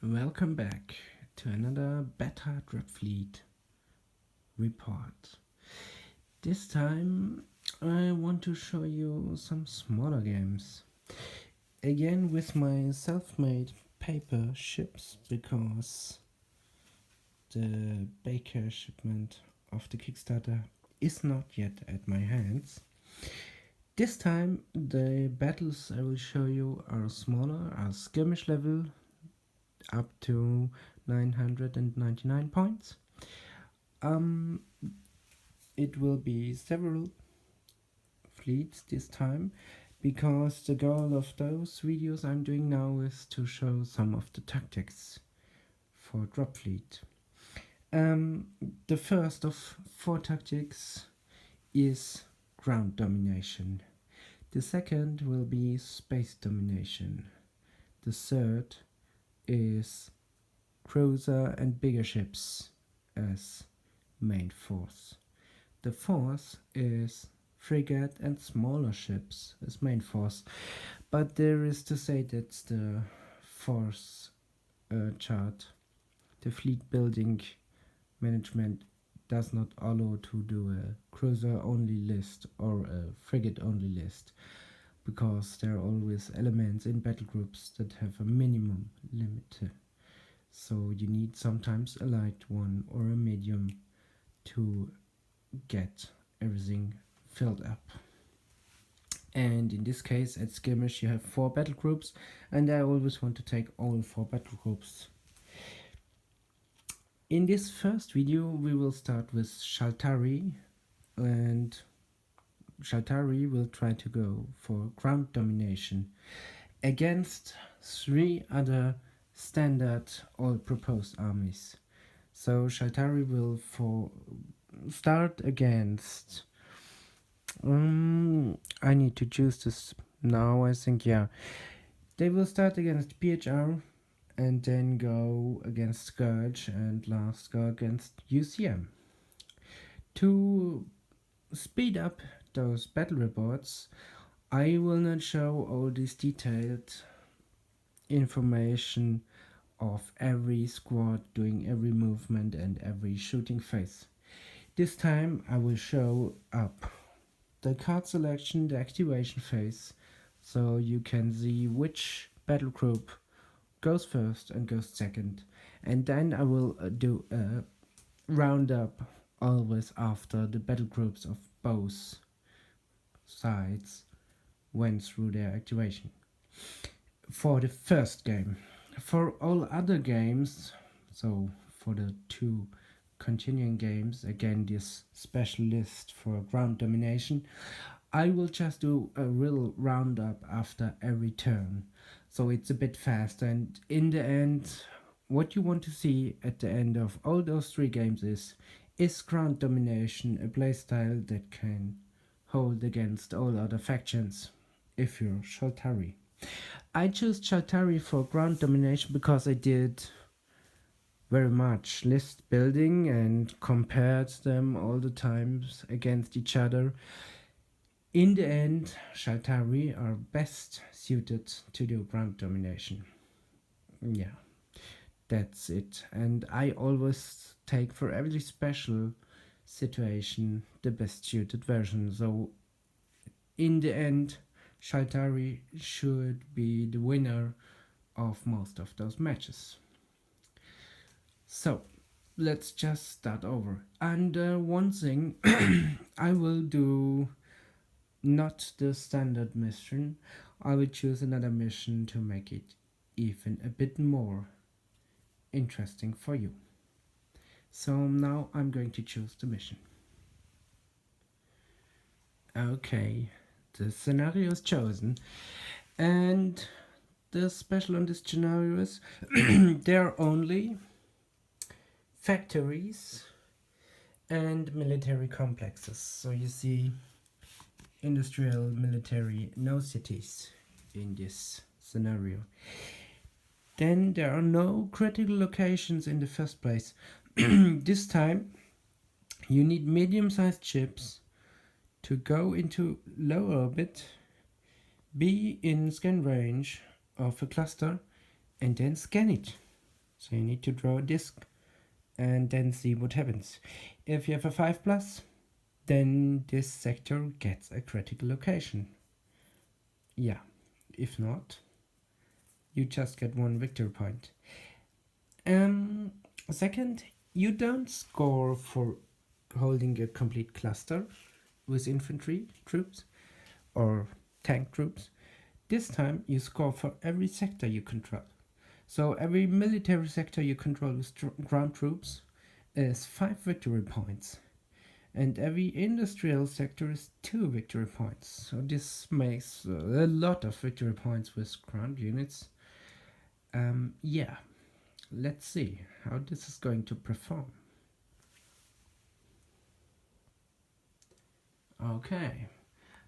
Welcome back to another beta Dropfleet report. This time I want to show you some smaller games. Again with my self-made paper ships because the Baker shipment of the Kickstarter is not yet at my hands. This time the battles I will show you are smaller, are skirmish level up to 999 points. It will be several fleets this time because the goal of those videos I'm doing now is to show some of the tactics for Dropfleet. The first of 4 tactics is Ground Domination. The second will be Space Domination. The third is cruiser and bigger ships as main force. The fourth is frigate and smaller ships as main force, but there is to say that's the force chart. The fleet building management does not allow to do a cruiser only list or a frigate only list, because there are always elements in battle groups that have a minimum limit. So you need sometimes a light one or a medium to get everything filled up. And in this case at Skirmish you have 4 battle groups, and I always want to take all 4 battle groups. In this first video we will start with Shaltari, and Shaltari will try to go for Ground Domination against 3 other standard all proposed armies. So Shaltari will start against I need to choose this now, I think. Yeah, they will start against PHR and then go against Scourge and last go against UCM. To speed up those battle reports, I will not show all this detailed information of every squad doing every movement and every shooting phase. This time I will show up the card selection, the activation phase, so you can see which battle group goes first and goes second, and then I will do a roundup always after the battle groups of both sides went through their activation. For the first game. For all other games, so for the 2 continuing games, again this special list for Ground Domination, I will just do a real roundup after every turn, so it's a bit faster. And in the end, what you want to see at the end of all those 3 games is Ground Domination a playstyle that can hold against all other factions if you're Shaltari. I chose Shaltari for Ground Domination because I did very much list building and compared them all the times against each other. In the end, Shaltari are best suited to do Ground Domination. Yeah, that's it. And I always take for every special situation the best suited version. So in the end, Shaltari should be the winner of most of those matches. So let's just start over. And one thing, I will do not the standard mission. I will choose another mission to make it even a bit more interesting for you. So now I'm going to choose the mission. Okay, the scenario is chosen, and the special on this scenario is there are only factories and military complexes. So you see industrial, military, no cities in this scenario. Then there are no critical locations in the first place. This time you need medium-sized ships to go into low orbit, be in scan range of a cluster, and then scan it. So you need to draw a disc and then see what happens. If you have a 5+, then this sector gets a critical location. Yeah, if not, you just get 1 victory point. Second, you don't score for holding a complete cluster with infantry troops or tank troops. This time you score for every sector you control. So every military sector you control with ground troops is 5 victory points. And every industrial sector is 2 victory points. So this makes a lot of victory points with ground units. Yeah, let's see how this is going to perform. Okay,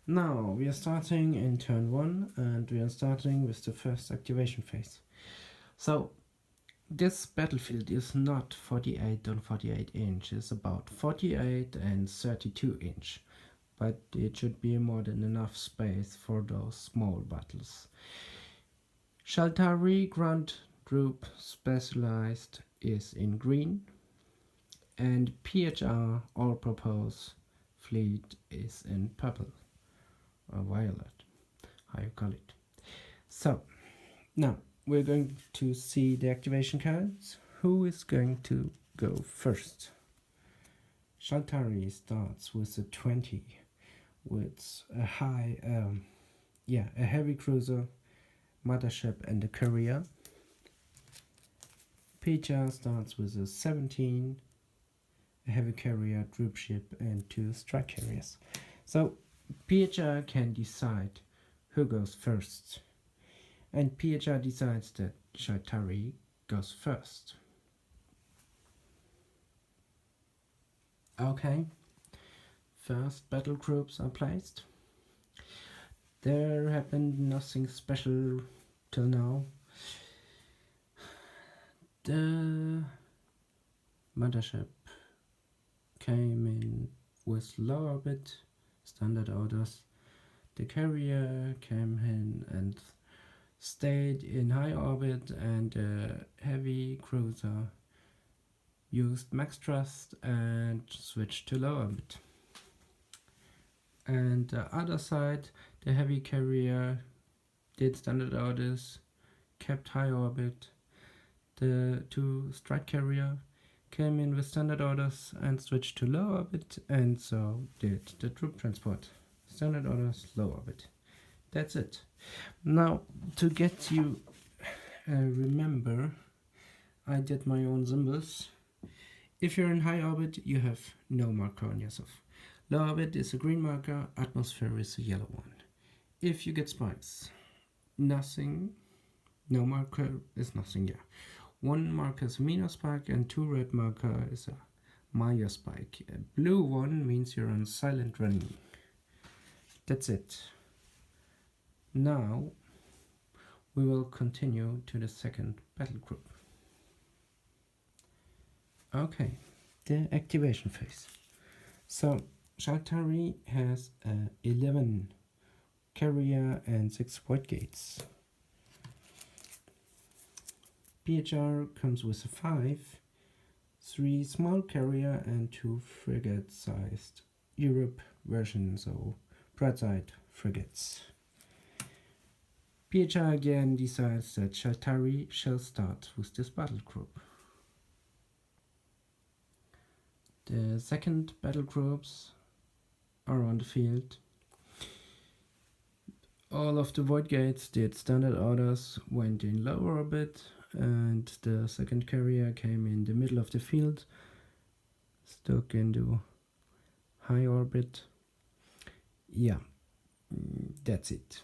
now we are starting in turn 1 and we are starting with the first activation phase. So this battlefield is not 48 on 48 inch, it's about 48 and 32 inch, but it should be more than enough space for those small battles. Shaltari ground group specialized is in green, and PHR all purpose fleet is in purple or violet, how you call it. So now we're going to see the activation cards. Who is going to go first? Shaltari starts with a 20 with a high, a heavy cruiser, mothership and a carrier. PHR starts with a 17, a heavy carrier, troop ship and 2 strike carriers. So PHR can decide who goes first, and PHR decides that Shaltari goes first. Okay, first battle groups are placed. There happened nothing special till now. The mothership came in with low orbit, standard orders. The carrier came in and stayed in high orbit, and the heavy cruiser used max thrust and switched to low orbit. And the other side, the heavy carrier did standard orders, kept high orbit. The 2 strike carrier came in with standard orders and switched to low orbit, and so did the troop transport. Standard orders, low orbit. That's it. Now, to get you remember, I did my own symbols. If you're in high orbit, you have no marker on yourself. Low orbit is a green marker, atmosphere is a yellow one. If you get spikes, nothing, no marker is nothing, yeah. 1 marker is a minus spike and 2 red marker is a minus spike. A blue one means you're on silent running. That's it. Now we will continue to the second battle group. Okay, the activation phase. So Shaltari has 11 carrier and 6 void gates. PHR comes with a 5, 3 small carrier and 2 frigate-sized Europe version, so broadside frigates. PHR again decides that Shaltari shall start with this battle group. The second battle groups are on the field. All of the void gates did standard orders, went in low orbit, and the second carrier came in the middle of the field, stuck into high orbit. Yeah, that's it.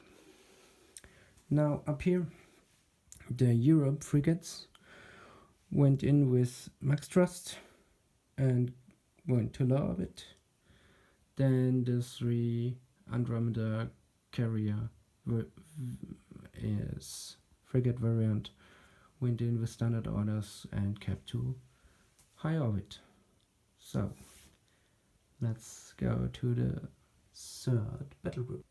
Now up here, the Europe frigates went in with max thrust and went to low orbit. Then the 3 Andromeda carrier is frigate variant went in with standard orders and kept to high orbit. So let's go to the third battle group.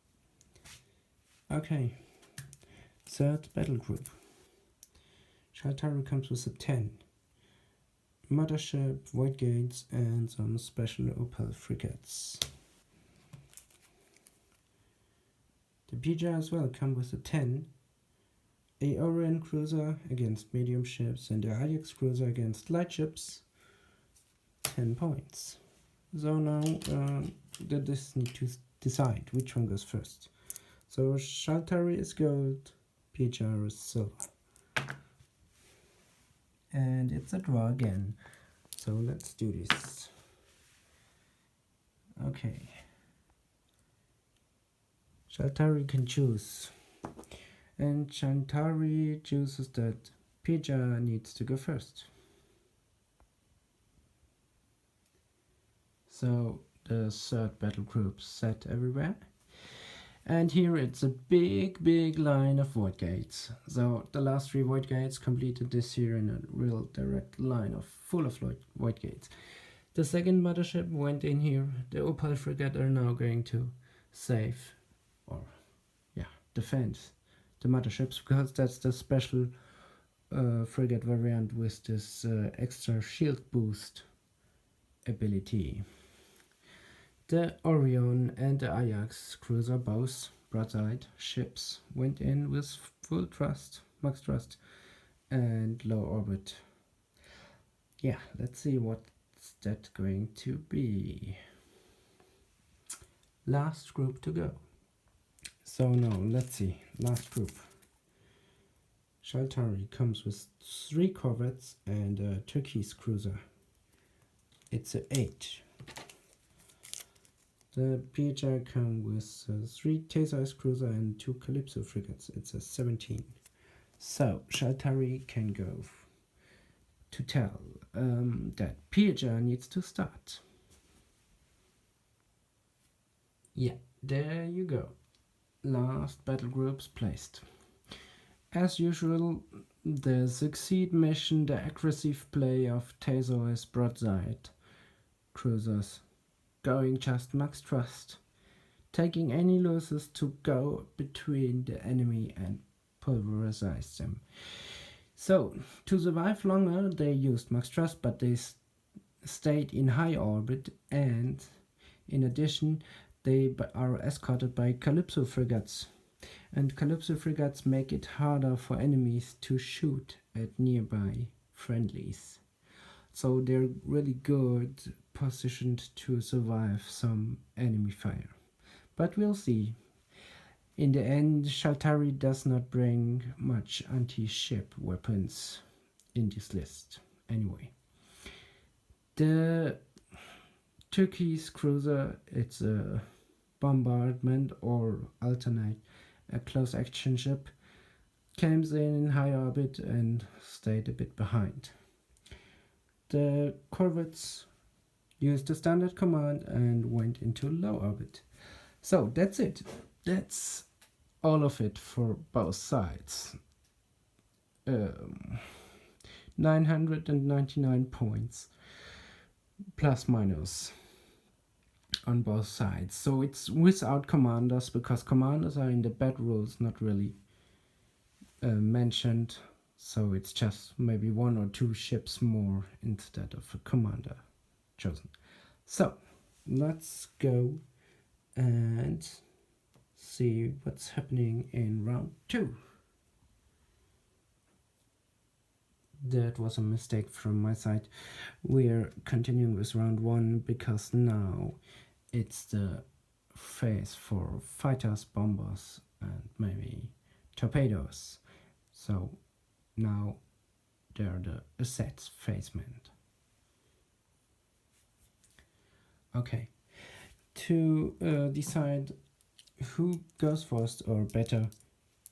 Okay, third battle group. Shaltari comes with a 10. Mothership, Void Gates, and some special Opal frigates. The PHR as well come with a 10. A Orion cruiser against medium ships and the Ajax cruiser against light ships. 10 points. So now they just need to decide which one goes first. So Shaltari is gold, PHR is silver. And it's a draw again. So let's do this. Okay. Shaltari can choose. And Shaltari chooses that PHR needs to go first. So the third battle group set everywhere. And here it's a big line of void gates. So the last 3 void gates completed this here in a real direct line of full of void gates. The second mothership went in here. The Opal frigate are now going to save or defend the motherships, because that's the special frigate variant with this extra shield boost ability. The Orion and the Ajax cruiser, both broadside ships, went in with full thrust, max thrust, and low orbit. Yeah, let's see what's that going to be. Last group to go. So now, let's see, last group. Shaltari comes with 3 corvettes and a turquoise cruiser. It's a 8. The PHR comes with 3 Theseus cruiser and 2 Calypso frigates. It's a 17. So Shaltari can go to tell that PHR needs to start. Yeah, there you go. Last battle groups placed. As usual, the succeed mission, the aggressive play of Theseus broadside cruisers, going just max thrust, taking any losses to go between the enemy and pulverize them. So, to survive longer, they used max thrust, but they stayed in high orbit, and in addition, they are escorted by Calypso frigates. And Calypso frigates make it harder for enemies to shoot at nearby friendlies. So they're really good positioned to survive some enemy fire. But we'll see. In the end, Shaltari does not bring much anti-ship weapons in this list. Anyway. The turquoise cruiser, it's a bombardment or alternate a close action ship, came in high orbit and stayed a bit behind. The corvettes used the standard command and went into low orbit. So that's it. That's all of it for both sides. 999 points plus minus on both sides. So it's without commanders, because commanders are in the bad rules not really mentioned. So it's just maybe 1 or 2 ships more instead of a commander chosen. So let's go and see what's happening in round 2. That was a mistake from my side. We're continuing with round 1 because now it's the phase for fighters, bombers, and maybe torpedoes. So now they're the assets phasement. Okay, to decide who goes first, or better,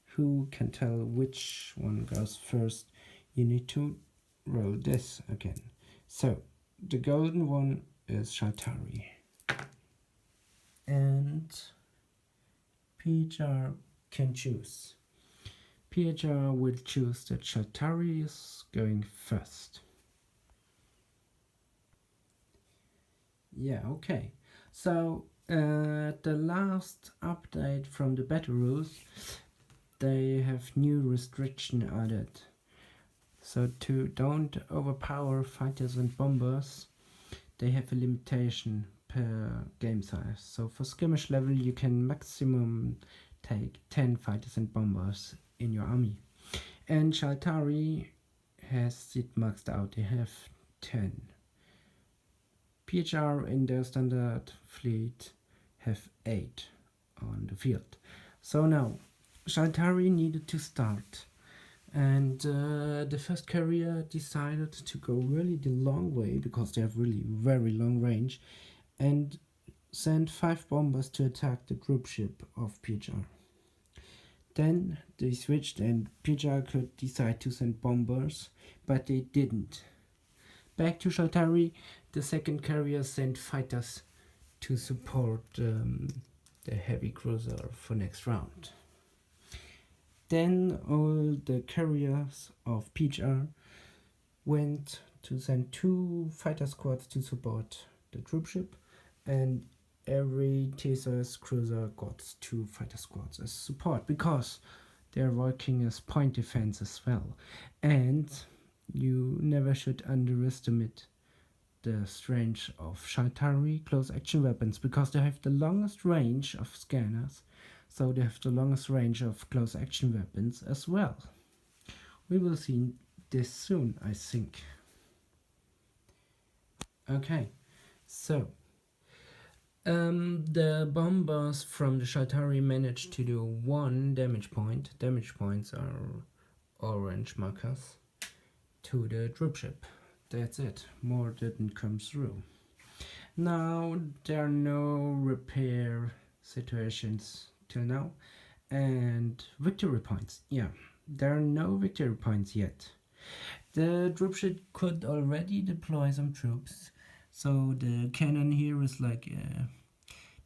who can tell which one goes first, you need to roll this again. So the golden one is Shaltari. And PHR can choose. PHR will choose that Shaltari is going first. Yeah, okay. So the last update from the battle rules, they have new restriction added. So to don't overpower fighters and bombers, they have a limitation per game size. So for skirmish level you can maximum take 10 fighters and bombers in your army. And Shaltari has it maxed out, they have 10. PHR in their standard fleet have 8 on the field. So now Shaltari needed to start, and the first carrier decided to go really the long way because they have really very long range, and sent 5 bombers to attack the group ship of PHR. Then they switched and PHR could decide to send bombers, but they didn't. Back to Shaltari, the second carrier sent fighters to support the heavy cruiser for next round. Then all the carriers of PHR went to send 2 fighter squads to support the troop ship, and every Theseus cruiser got 2 fighter squads as support because they're working as point defense as well. And you never should underestimate the strength of Shaltari close action weapons because they have the longest range of scanners, so they have the longest range of close action weapons as well. We will see this soon, I think. Okay, so the bombers from the Shaltari managed to do 1 damage point. Damage points are orange markers to the dropship. That's it. More didn't come through. Now there are no repair situations till now, and victory points. Yeah, there are no victory points yet. The dropship could already deploy some troops, so the cannon here is like a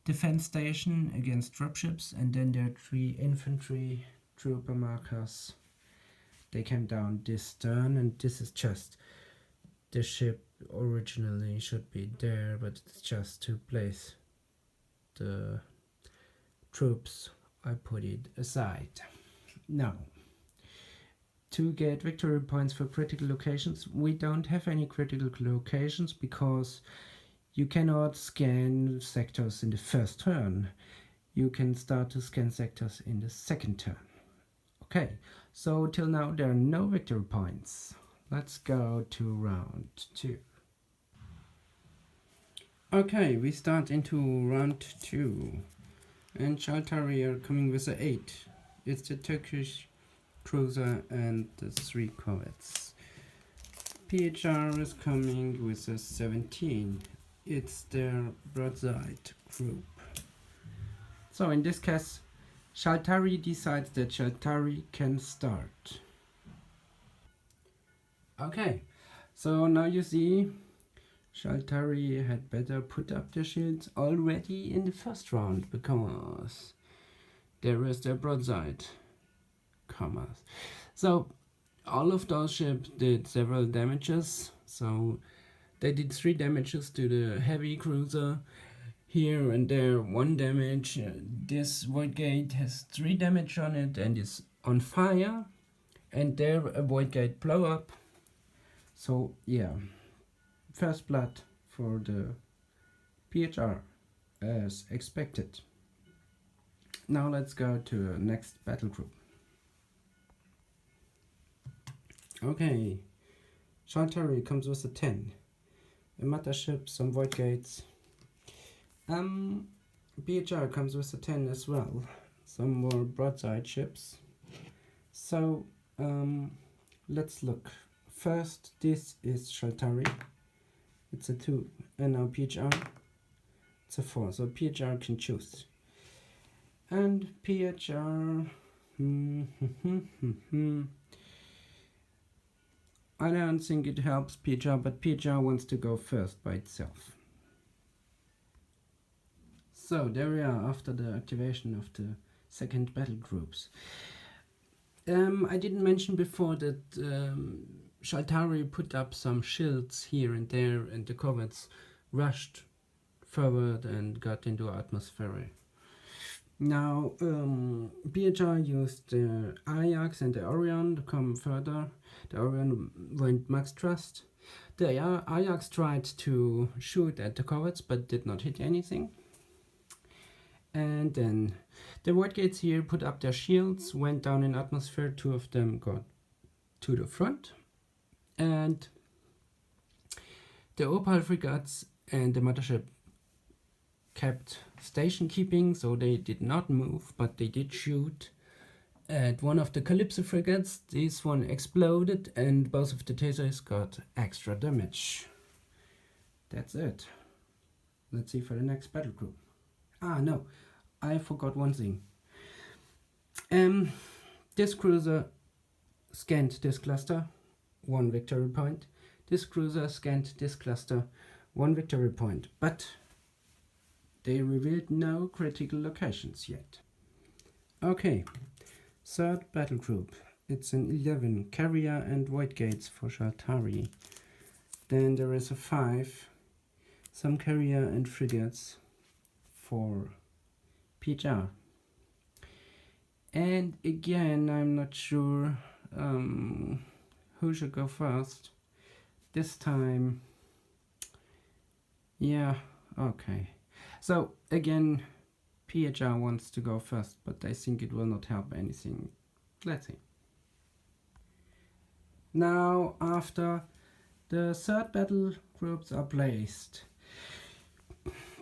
defense station against dropships, and then there are 3 infantry trooper markers. They came down this turn, and this is just the ship originally should be there, but it's just to place the troops. I put it aside. Now, to get victory points for critical locations, we don't have any critical locations because you cannot scan sectors in the first turn. You can start to scan sectors in the second turn. Okay, so till now there are no victory points. Let's go to round 2. Okay, we start into round 2. And Shaltari are coming with a 8. It's the Turkish cruiser and the 3 corvettes. PHR is coming with a 17. It's their broadside group. So in this case, Shaltari decides that Shaltari can start. Okay, so now you see Shaltari had better put up their shields already in the first round because there is their broadside commas. So all of those ships did several damages. So they did 3 damages to the heavy cruiser. Here and there 1 damage. This void gate has 3 damage on it and is on fire. And there a void gate blow up. So yeah, first blood for the PHR as expected. Now let's go to the next battle group. Okay, Shaltari comes with a 10. A meta ship, some void gates. PHR comes with a 10 as well. Some more broadside ships. So let's look. First, this is Shaltari. It's a 2, and now PHR. It's a 4, so PHR can choose. And PHR. I don't think it helps PHR, but PHR wants to go first by itself. So there we are after the activation of the second battle groups. I didn't mention before that Shaltari put up some shields here and there, and the corvettes rushed forward and got into atmosphere. Now, PHR used the Ajax and the Orion to come further. The Orion went max thrust. The Ajax tried to shoot at the corvettes but did not hit anything. And then the White Gates here put up their shields, went down in atmosphere, 2 of them got to the front. And the Opal frigates and the mothership kept station keeping, so they did not move, but they did shoot at one of the Calypso frigates. This one exploded and both of the tasers got extra damage. That's it. Let's see for the next battle group. No, I forgot one thing. This cruiser scanned this cluster, 1 victory point. This cruiser scanned this cluster, 1 victory point, but they revealed no critical locations yet. Okay, third battle group. It's an 11 carrier and White Gates for Shaltari. Then there is a 5, some carrier and frigates for PHR. And again, I'm not sure who should go first. This time, yeah, okay. So again, PHR wants to go first, but I think it will not help anything. Let's see. Now, after the third battle groups are placed,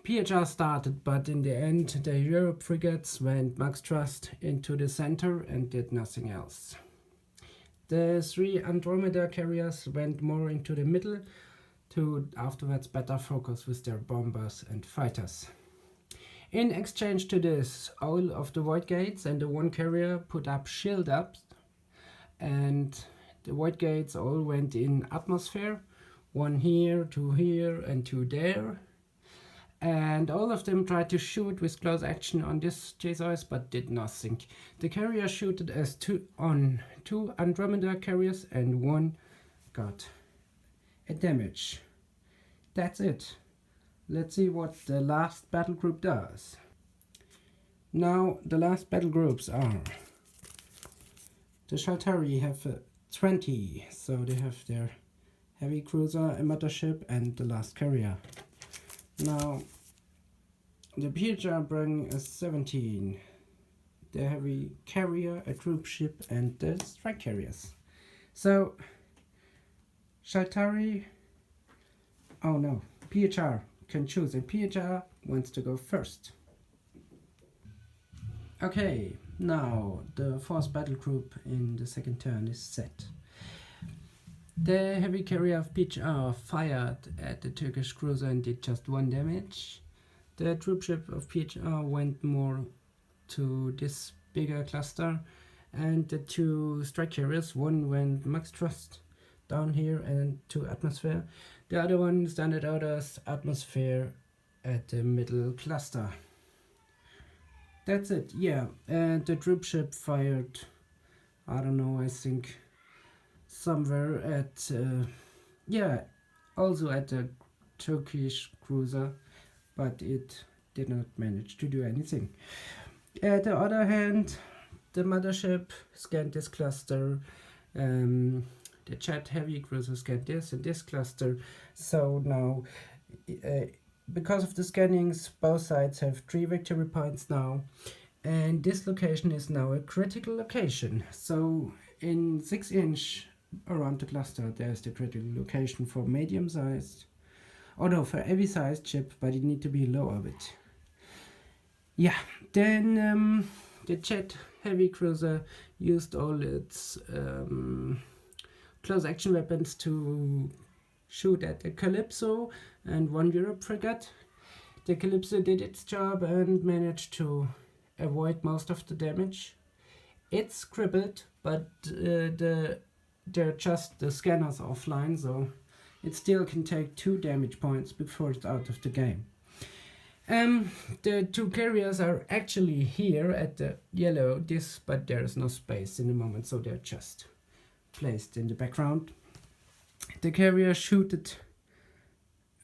PHR started, but in the end the Europe frigates went max thrust into the center and did nothing else. The 3 Andromeda carriers went more into the middle to afterwards better focus with their bombers and fighters. In exchange to this, all of the White Gates and the 1 carrier put up shield ups, and the White Gates all went in atmosphere, 1 here, 2 here and 2 there. And all of them tried to shoot with close action on this chasers but did nothing. The carrier shooted as 2 Andromeda carriers and 1 got a damage. That's it. Let's see what the last battle group does. Now the last battle groups are the Shaltari have 20, so they have their heavy cruiser, a mothership and the last carrier. Now, the PHR bring a 17, the heavy carrier, a troop ship, and the strike carriers. So, Shaltari, PHR can choose, and PHR wants to go first. Okay, now the 4th battle group in the second turn is set. The heavy carrier of PHR fired at the Turkish cruiser and did just 1 damage. The troop ship of PHR went more to this bigger cluster, and the 2 strike carriers, 1 went max thrust down here and to atmosphere. The other one standard out as atmosphere at the middle cluster. That's it, yeah. And the troop ship fired, I don't know, I think somewhere at, also at the Turkish cruiser, but it did not manage to do anything. At the other hand, the mothership scanned this cluster, the jet heavy cruiser scanned this and this cluster. So now, because of the scannings, both sides have 3 victory points now, and this location is now a critical location. So in 6 inch around the cluster there's the critical location for medium sized, for heavy sized ship, but it need to be low orbit. Yeah, then the jet heavy cruiser used all its close action weapons to shoot at the Calypso and 1 Europe frigate. The Calypso did its job and managed to avoid most of the damage. It's crippled, but they're just the scanners offline, so it still can take 2 damage points before it's out of the game. The 2 carriers are actually here at the yellow disc, but there's no space in the moment, so they're just placed in the background. The carrier shooted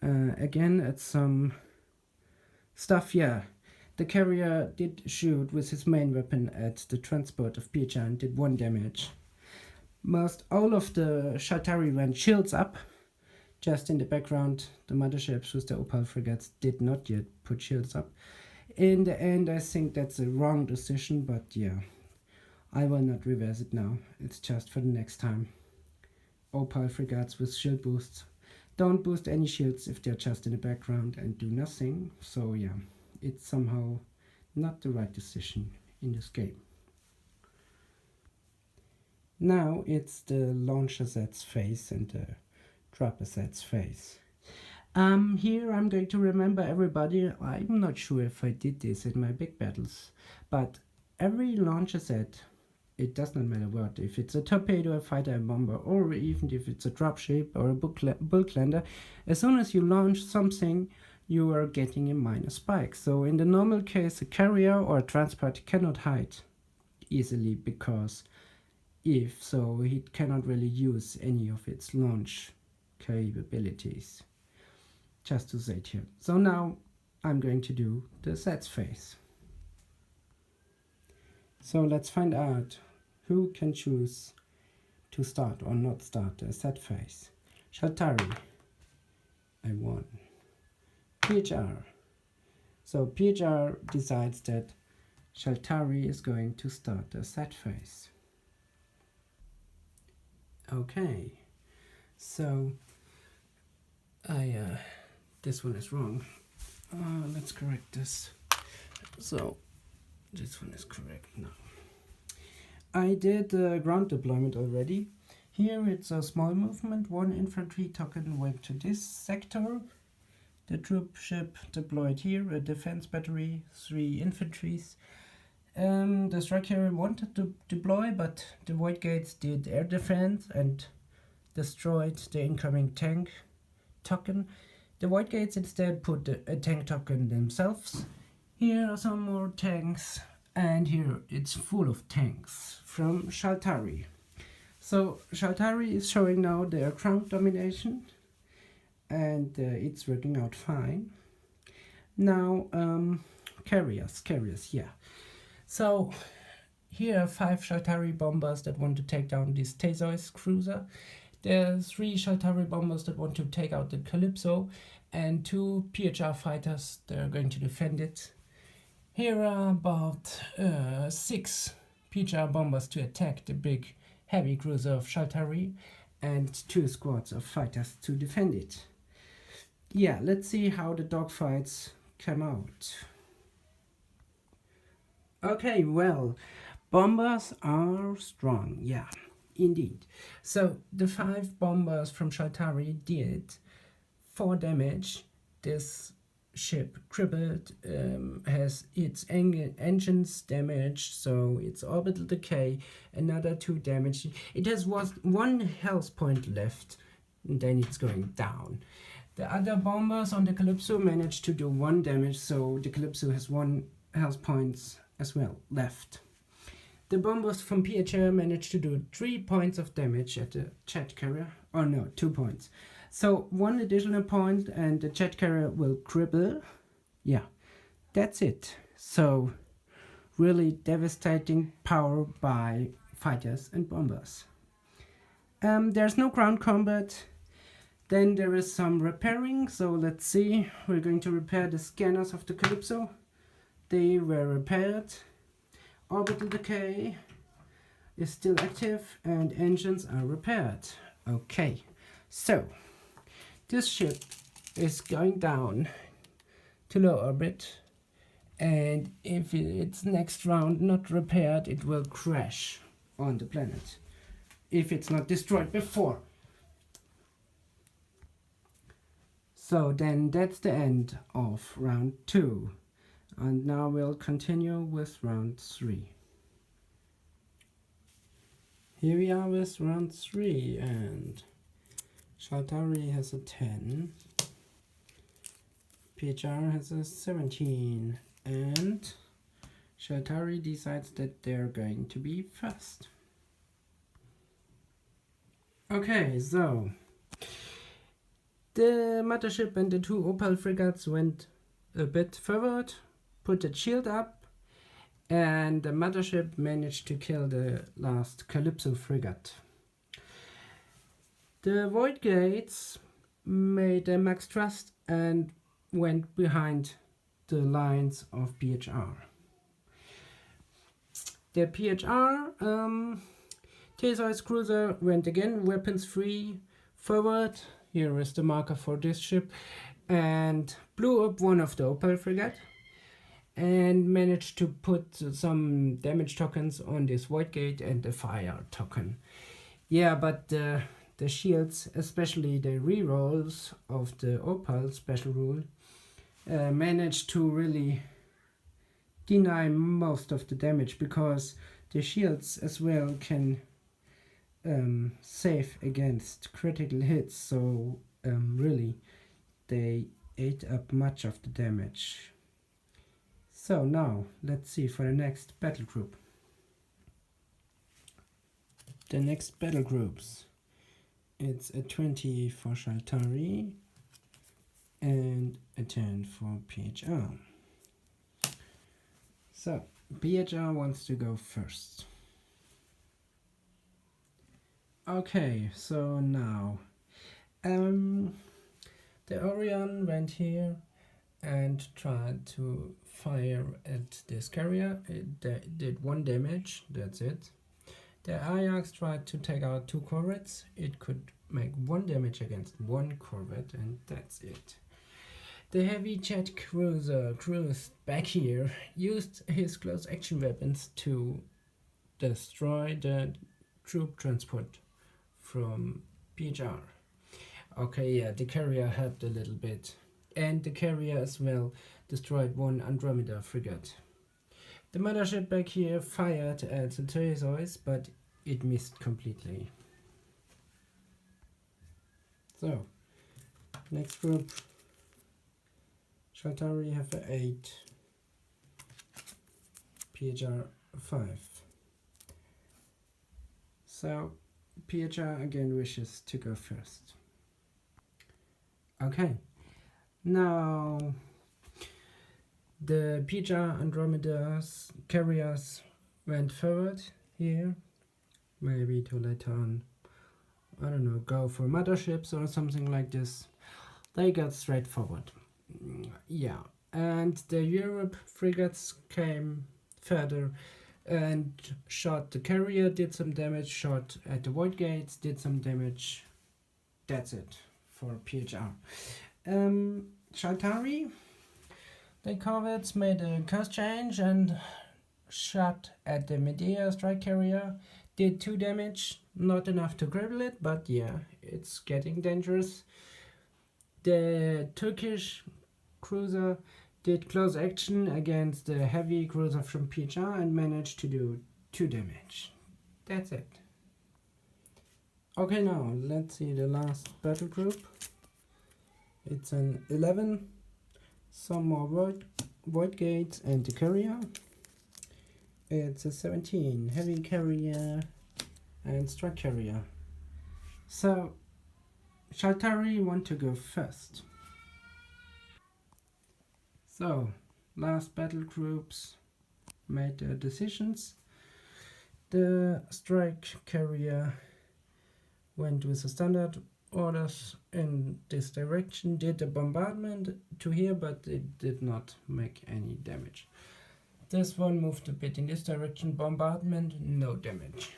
again at some stuff, The carrier did shoot with his main weapon at the transport of PHR and did 1 damage. Most all of the Shaltari went shields up. Just in the background, the motherships with the Opal frigates did not yet put shields up. In the end, I think that's a wrong decision, but yeah, I will not reverse it now. It's just for the next time. Opal frigates with shield boosts don't boost any shields if they're just in the background and do nothing. So yeah, it's somehow not the right decision in this game. Now it's the launch assets phase and the drop assets phase. Here I'm going to remember everybody. I'm not sure if I did this in my big battles, but every launch asset, it does not matter what, if it's a torpedo, a fighter, a bomber, or even if it's a dropship or a bulk lander, as soon as you launch something, you are getting a minus spike. So in the normal case, a carrier or a transport cannot hide easily, because if so, it cannot really use any of its launch capabilities. Just to say it here. So now I'm going to do the sets phase. So let's find out who can choose to start or not start the set phase. Shaltari, I won. PHR. So PHR decides that Shaltari is going to start the set phase. Okay, so this one is wrong. Let's correct this. So this one is correct now. I did ground deployment already. Here it's a small movement. 1 infantry token went to this sector. The troop ship deployed here. A defense battery, 3 infantries. The strike carrier wanted to deploy, but the void gates did air defense and destroyed the incoming tank token. The void gates instead put a tank token themselves. Here are some more tanks, and here it's full of tanks from Shaltari. So Shaltari is showing now their Ground Domination, and it's working out fine. Now carriers, yeah. So here are 5 Shaltari bombers that want to take down this Theseus cruiser. There are 3 Shaltari bombers that want to take out the Calypso, and 2 PHR fighters that are going to defend it. Here are about 6 PHR bombers to attack the big heavy cruiser of Shaltari, and 2 squads of fighters to defend it. Yeah, let's see how the dogfights come out. Okay, well, bombers are strong, yeah, indeed. So the 5 bombers from Shaltari did 4 damage. This ship crippled, has its engines damaged, so its orbital decay, another 2 damage. It has 1 health point left, and then it's going down. The other bombers on the Calypso managed to do 1 damage, so the Calypso has 1 health points as well left. The bombers from PHR managed to do 3 points of damage at the jet carrier. Oh no, 2 points. So 1 additional point and the jet carrier will cripple. Yeah, that's it. So really devastating power by fighters and bombers. There's no ground combat. Then there is some repairing. So let's see. We're going to repair the scanners of the Calypso. They were repaired. Orbital decay is still active and engines are repaired. Okay, so this ship is going down to low orbit, and if it's next round not repaired, it will crash on the planet if it's not destroyed before. So then that's the end of round 2. And now we'll continue with round 3. Here we are with round 3, and Shaltari has a 10, PHR has a 17, and Shaltari decides that they're going to be first. Okay, so the mothership and the 2 Opal frigates went a bit forward put a shield up, and the mothership managed to kill the last Calypso frigate. The Void Gates made a max thrust and went behind the lines of PHR. The PHR Theseus cruiser went again weapons free forward. Here is the marker for this ship, and blew up one of the Opal frigate and managed to put some damage tokens on this Void Gate and the fire token. Yeah, but the shields, especially the rerolls of the Opal special rule, managed to really deny most of the damage, because the shields as well can save against critical hits, so really they ate up much of the damage. So now let's see for the next battle group. The next battle groups, it's a 20 for Shaltari and a 10 for PHR. So PHR wants to go first. Okay, so now the Orion went here and tried to fire at this carrier. It did 1 damage, that's it. The Ajax tried to take out 2 corvettes. It could make 1 damage against 1 corvette, and that's it. The heavy jet cruiser cruised back here, used his close action weapons to destroy the troop transport from PHR. Okay, yeah, the carrier helped a little bit, and the carrier as well destroyed 1 Andromeda frigate. The mothership back here fired at the Theseus, but it missed completely. So, next group, Shaltari have 8, PHR 5. So, PHR again wishes to go first. Okay, now the PHR Andromeda's carriers went forward here, maybe to later on, I don't know, go for motherships or something like this. They got straight forward. Yeah, and the Europe frigates came further and shot the carrier, did some damage, shot at the Void Gates, did some damage. That's it for PHR. Shaltari, the corvettes made a course change and shot at the Medea strike carrier, did 2 damage, not enough to cripple it, but yeah, it's getting dangerous. The Turkish cruiser did close action against the heavy cruiser from PHR and managed to do 2 damage. That's it. Okay, now let's see the last battle group. It's an 11, some more void gates and the carrier. It's a 17, heavy carrier and strike carrier. So Shaltari want to go first. So last battle groups made their decisions. The strike carrier went with the standard orders in this direction, did a bombardment to here, but it did not make any damage. This one moved a bit in this direction, bombardment, no damage.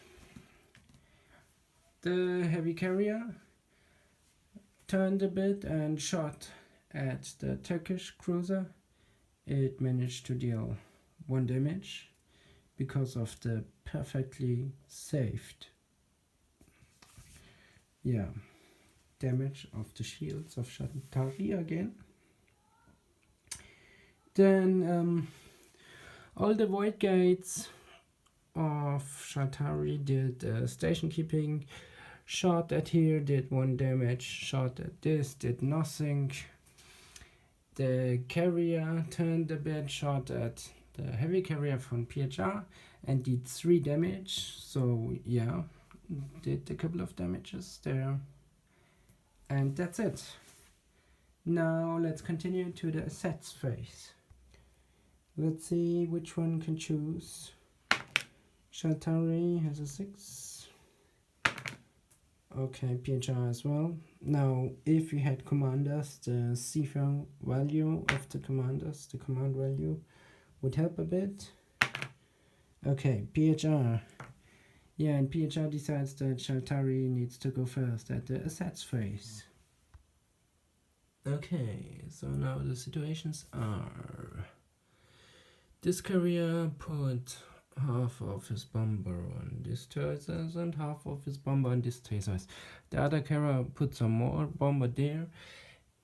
The heavy carrier turned a bit and shot at the Turkish cruiser. It managed to deal 1 damage because of the perfectly saved damage of the shields of Shaltari again. Then all the void gates of Shaltari did station keeping, shot at here, did 1 damage, shot at this, did nothing. The carrier turned a bit, shot at the heavy carrier from PHR and did 3 damage, so yeah, did a couple of damages there. And that's it. Now let's continue to the assets phase. Let's see which one can choose. Shaltari has a 6. Okay, PHR as well. Now, if we had commanders, the CFO value of the commanders, the command value, would help a bit. Okay, PHR. Yeah, and PHR decides that Shaltari needs to go first at the assets phase. Okay, so now the situations are... This carrier put half of his bomber on this Theseus and half of his bomber on this Theseus. The other carrier put some more bomber there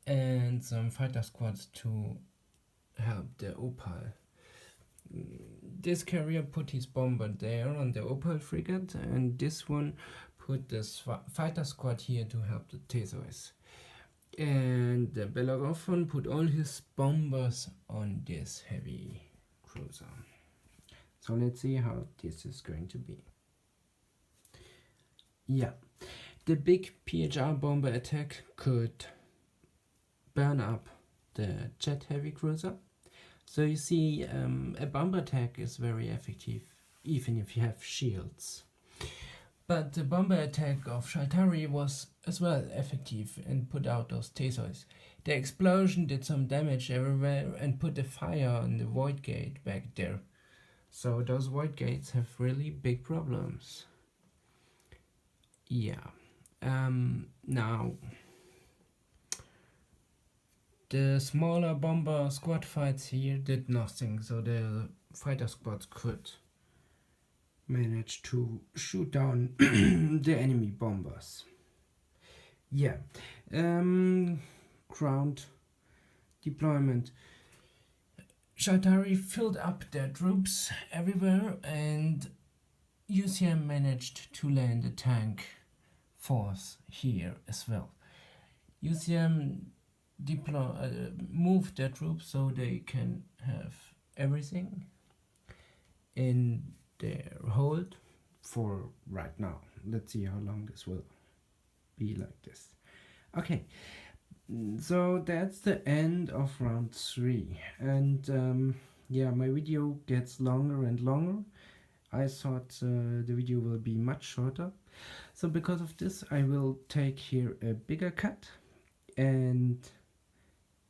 and some fighter squads to help the Opal. This carrier put his bomber there on the Opal frigate, and this one put this fighter squad here to help the Theseus. And the Bellerophon put all his bombers on this heavy cruiser. So let's see how this is going to be. Yeah, the big PHR bomber attack could burn up the jet heavy cruiser. So you see, a bomber attack is very effective, even if you have shields. But the bomber attack of Shaltari was as well effective and put out those Theseus. The explosion did some damage everywhere and put a fire on the void gate back there. So those void gates have really big problems. Yeah. Now, the smaller bomber squad fights here did nothing, so the fighter squads could manage to shoot down the enemy bombers. Yeah. Ground deployment. Shaltari filled up their troops everywhere, and UCM managed to land a tank force here as well. UCM moved their troops so they can have everything in their hold for right now. Let's see how long this will be like this. Okay, so that's the end of round 3, and yeah, my video gets longer and longer. I thought the video will be much shorter, so because of this I will take here a bigger cut, and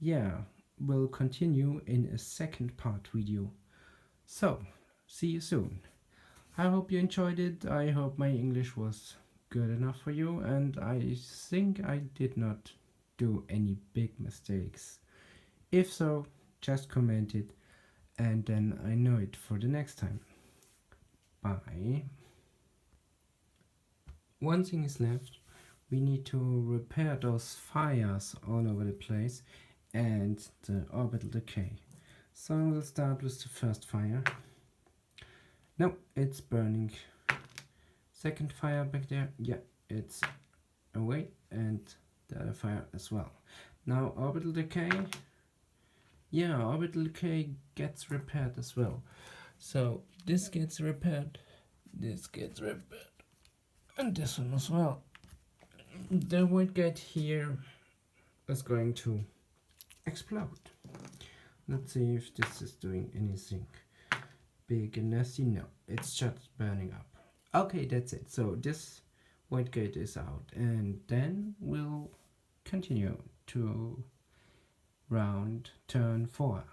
yeah, we'll continue in a second part video. So see you soon. I hope you enjoyed it. I hope my English was good enough for you, and I think I did not do any big mistakes. If so, just comment it, and then I know it for the next time. Bye. One thing is left. We need to repair those fires all over the place and the orbital decay. So we'll start with the first fire. No, it's burning. Second fire back there, yeah, it's away, and the other fire as well. Now orbital decay. Yeah, orbital decay gets repaired as well. So this gets repaired, this gets repaired, and this one as well. The void gate here is going to explode. Let's see if this is doing anything big and nasty. No, it's just burning up. Okay, that's it. So this void gate is out, and then we'll continue to turn 4.